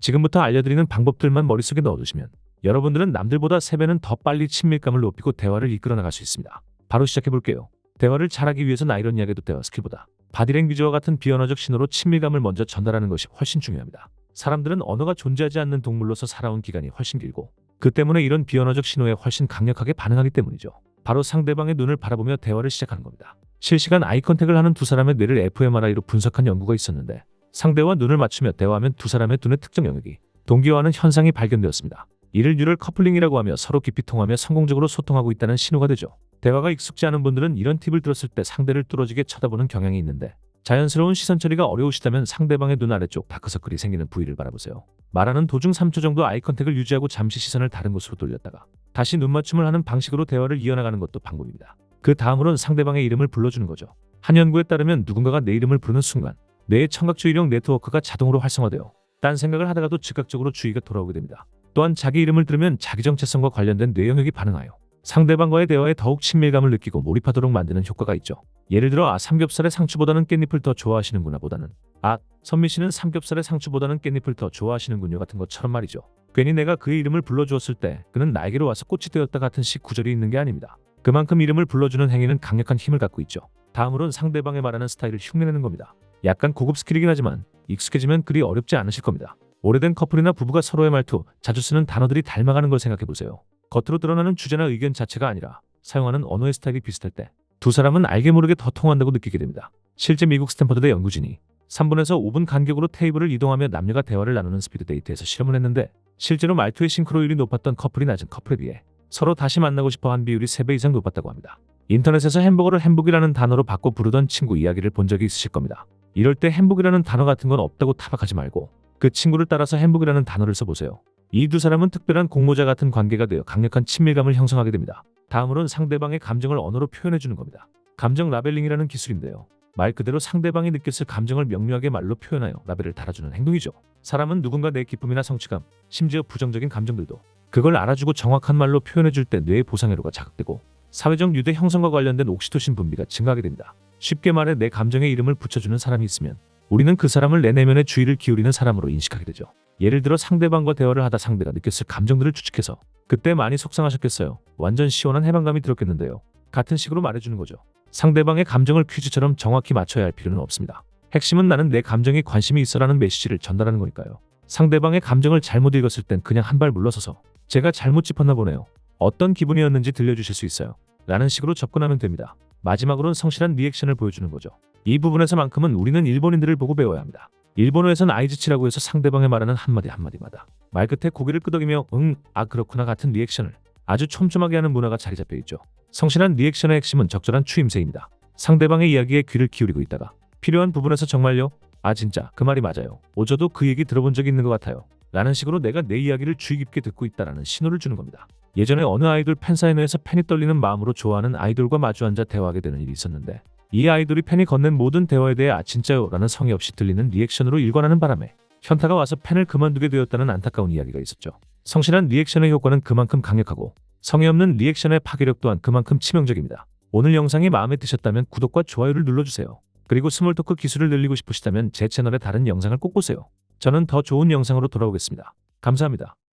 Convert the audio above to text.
지금부터 알려드리는 방법들만 머릿속에 넣어두시면 여러분들은 남들보다 3배는 더 빨리 친밀감을 높이고 대화를 이끌어 나갈 수 있습니다. 바로 시작해볼게요. 대화를 잘하기 위해서는 아이러니하게도 대화 스킬보다 바디랭귀지와 같은 비언어적 신호로 친밀감을 먼저 전달하는 것이 훨씬 중요합니다. 사람들은 언어가 존재하지 않는 동물로서 살아온 기간이 훨씬 길고 그 때문에 이런 비언어적 신호에 훨씬 강력하게 반응하기 때문이죠. 바로 상대방의 눈을 바라보며 대화를 시작하는 겁니다. 실시간 아이컨택을 하는 두 사람의 뇌를 fMRI로 분석한 연구가 있었는데 상대와 눈을 맞추며 대화하면 두 사람의 두뇌 특정 영역이 동기화하는 현상이 발견되었습니다. 이를 뉴럴 커플링이라고 하며 서로 깊이 통하며 성공적으로 소통하고 있다는 신호가 되죠. 대화가 익숙지 않은 분들은 이런 팁을 들었을 때 상대를 뚫어지게 쳐다보는 경향이 있는데 자연스러운 시선 처리가 어려우시다면 상대방의 눈 아래쪽 다크서클이 생기는 부위를 바라보세요. 말하는 도중 3초 정도 아이컨택을 유지하고 잠시 시선을 다른 곳으로 돌렸다가 다시 눈맞춤을 하는 방식으로 대화를 이어나가는 것도 방법입니다. 그 다음으로는 상대방의 이름을 불러주는 거죠. 한 연구에 따르면 누군가가 내 이름을 부르는 순간 뇌의 청각주의력 네트워크가 자동으로 활성화되어 딴 생각을 하다가도 즉각적으로 주의가 돌아오게 됩니다. 또한 자기 이름을 들으면 자기 정체성과 관련된 뇌 영역이 반응하여 상대방과의 대화에 더욱 친밀감을 느끼고 몰입하도록 만드는 효과가 있죠. 예를 들어 삼겹살의 상추보다는 깻잎을 더 좋아하시는구나 보다는 선미 씨는 삼겹살의 상추보다는 깻잎을 더 좋아하시는군요 같은 것처럼 말이죠. 괜히 내가 그의 이름을 불러주었을 때 그는 나에게로 와서 꽃이 되었다 같은 식 구절이 있는 게 아닙니다. 그만큼 이름을 불러주는 행위는 강력한 힘을 갖고 있죠. 다음으로는 상대방의 말하는 스타일을 흉내내는 겁니다. 약간 고급 스킬이긴 하지만 익숙해지면 그리 어렵지 않으실 겁니다. 오래된 커플이나 부부가 서로의 말투, 자주 쓰는 단어들이 닮아가는 걸 생각해보세요. 겉으로 드러나는 주제나 의견 자체가 아니라 사용하는 언어의 스타일이 비슷할 때 두 사람은 알게 모르게 더 통한다고 느끼게 됩니다. 실제 미국 스탠퍼드대 연구진이 3분에서 5분 간격으로 테이블을 이동하며 남녀가 대화를 나누는 스피드 데이트에서 실험을 했는데 실제로 말투의 싱크로율이 높았던 커플이 낮은 커플에 비해 서로 다시 만나고 싶어 한 비율이 3배 이상 높았다고 합니다. 인터넷에서 햄버거를 햄북이라는 단어로 바꿔 부르던 친구 이야기를 본 적이 있으실 겁니다. 이럴 때 햄북이라는 단어 같은 건 없다고 타박하지 말고 그 친구를 따라서 햄북이라는 단어를 써보세요. 이 두 사람은 특별한 공모자 같은 관계가 되어 강력한 친밀감을 형성하게 됩니다. 다음으로는 상대방의 감정을 언어로 표현해주는 겁니다. 감정 라벨링이라는 기술인데요. 말 그대로 상대방이 느꼈을 감정을 명료하게 말로 표현하여 라벨을 달아주는 행동이죠. 사람은 누군가 내 기쁨이나 성취감, 심지어 부정적인 감정들도 그걸 알아주고 정확한 말로 표현해줄 때 뇌의 보상회로가 자극되고 사회적 유대 형성과 관련된 옥시토신 분비가 증가하게 됩니다. 쉽게 말해 내 감정에 이름을 붙여주는 사람이 있으면 우리는 그 사람을 내 내면에 주의를 기울이는 사람으로 인식하게 되죠. 예를 들어 상대방과 대화를 하다 상대가 느꼈을 감정들을 추측해서 그때 많이 속상하셨겠어요. 완전 시원한 해방감이 들었겠는데요. 같은 식으로 말해주는 거죠. 상대방의 감정을 퀴즈처럼 정확히 맞춰야 할 필요는 없습니다. 핵심은 나는 내 감정에 관심이 있어라는 메시지를 전달하는 거니까요. 상대방의 감정을 잘못 읽었을 땐 그냥 한 발 물러서서 제가 잘못 짚었나 보네요. 어떤 기분이었는지 들려주실 수 있어요? 라는 식으로 접근하면 됩니다. 마지막으로는 성실한 리액션을 보여주는 거죠. 이 부분에서만큼은 우리는 일본인들을 보고 배워야 합니다. 일본어에선 아이즈치라고 해서 상대방의 말하는 한마디 한마디마다 말 끝에 고개를 끄덕이며 그렇구나 같은 리액션을 아주 촘촘하게 하는 문화가 자리 잡혀 있죠. 성실한 리액션의 핵심은 적절한 추임새입니다. 상대방의 이야기에 귀를 기울이고 있다가 필요한 부분에서 정말요? 진짜 그 말이 맞아요. 저도 그 얘기 들어본 적이 있는 것 같아요. 라는 식으로 내가 내 이야기를 주의 깊게 듣고 있다라는 신호를 주는 겁니다. 예전에 어느 아이돌 팬사인회에서 팬이 떨리는 마음으로 좋아하는 아이돌과 마주 앉아 대화하게 되는 일이 있었는데 이 아이돌이 팬이 건넨 모든 대화에 대해 진짜요? 라는 성의 없이 들리는 리액션으로 일관하는 바람에 현타가 와서 팬을 그만두게 되었다는 안타까운 이야기가 있었죠. 성실한 리액션의 효과는 그만큼 강력하고 성의 없는 리액션의 파괴력 또한 그만큼 치명적입니다. 오늘 영상이 마음에 드셨다면 구독과 좋아요를 눌러주세요. 그리고 스몰토크 기술을 늘리고 싶으시다면 제 채널의 다른 영상을 꼭 보세요. 저는 더 좋은 영상으로 돌아오겠습니다. 감사합니다.